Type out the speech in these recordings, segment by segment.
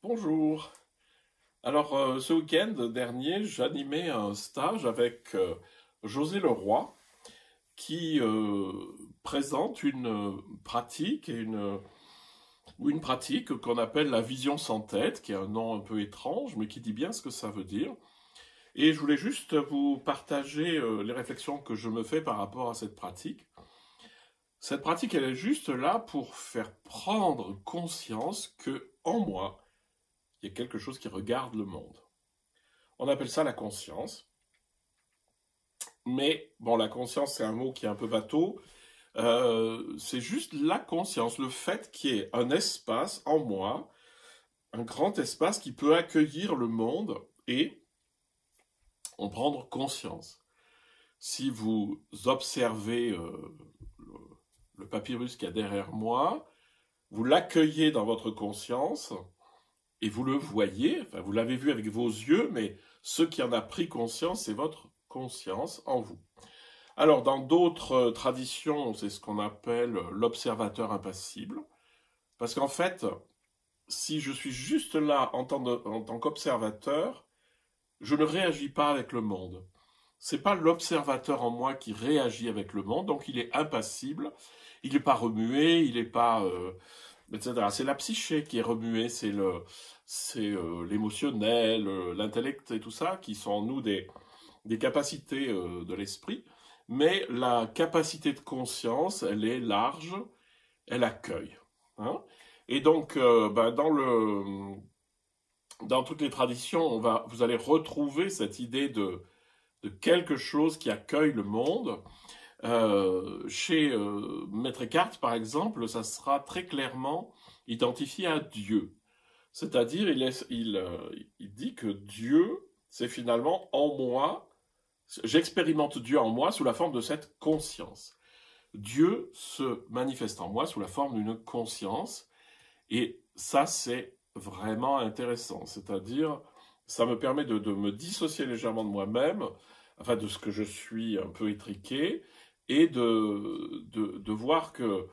Bonjour. Alors, ce week-end dernier, j'animais un stage avec José Leroy qui présente une pratique ou une pratique qu'on appelle la vision sans tête, qui est un nom un peu étrange, mais qui dit bien ce que ça veut dire. Et je voulais juste vous partager les réflexions que je me fais par rapport à cette pratique. Cette pratique, elle est juste là pour faire prendre conscience que en moi, il y a quelque chose qui regarde le monde. On appelle ça la conscience. Mais bon, la conscience, c'est un mot qui est un peu bateau. C'est juste la conscience, le fait qu'il y ait un espace en moi, un grand espace qui peut accueillir le monde et en prendre conscience. Si vous observez le, le papyrus qu'il y a derrière moi, vous l'accueillez dans votre conscience et vous le voyez, enfin vous l'avez vu avec vos yeux, mais ce qui en a pris conscience, c'est votre conscience en vous. Alors, dans d'autres traditions, c'est ce qu'on appelle l'observateur impassible, parce qu'en fait, si je suis juste là en tant qu'observateur, je ne réagis pas avec le monde. C'est pas l'observateur en moi qui réagit avec le monde, donc il est impassible, il n'est pas remué, il n'est pas, etc. C'est la psyché qui est remuée, c'est l'émotionnel, l'intellect et tout ça, qui sont en nous des capacités de l'esprit, mais la capacité de conscience, elle est large, elle accueille. Hein. Et donc, dans toutes les traditions, vous allez retrouver cette idée de quelque chose qui accueille le monde. Chez Maître Eckhart, par exemple, ça sera très clairement identifié à Dieu. C'est-à-dire, il dit que Dieu, c'est finalement en moi. J'expérimente Dieu en moi sous la forme de cette conscience. Dieu se manifeste en moi sous la forme d'une conscience. Et ça, c'est vraiment intéressant. C'est-à-dire, ça me permet de me dissocier légèrement de moi-même, enfin de ce que je suis un peu étriqué, et de voir que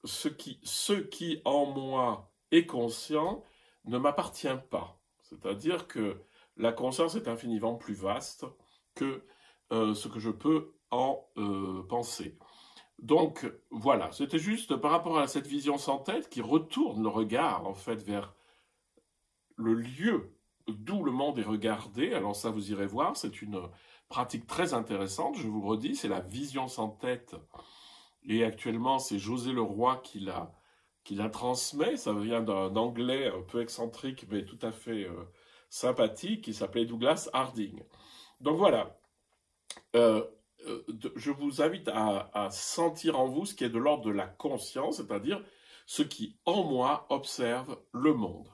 ce qui en moi est conscient ne m'appartient pas. C'est-à-dire que la conscience est infiniment plus vaste que ce que je peux en penser. Donc voilà, c'était juste par rapport à cette vision sans tête qui retourne le regard en fait vers le lieu d'où le monde est regardé. Alors ça, vous irez voir, c'est une pratique très intéressante, je vous le redis, c'est la vision sans tête. Et actuellement, c'est José Leroy qui la transmet. Ça vient d'un anglais un peu excentrique, mais tout à fait sympathique, qui s'appelait Douglas Harding. Donc voilà, euh, je vous invite à sentir en vous ce qui est de l'ordre de la conscience, c'est-à-dire ce qui, en moi, observe le monde.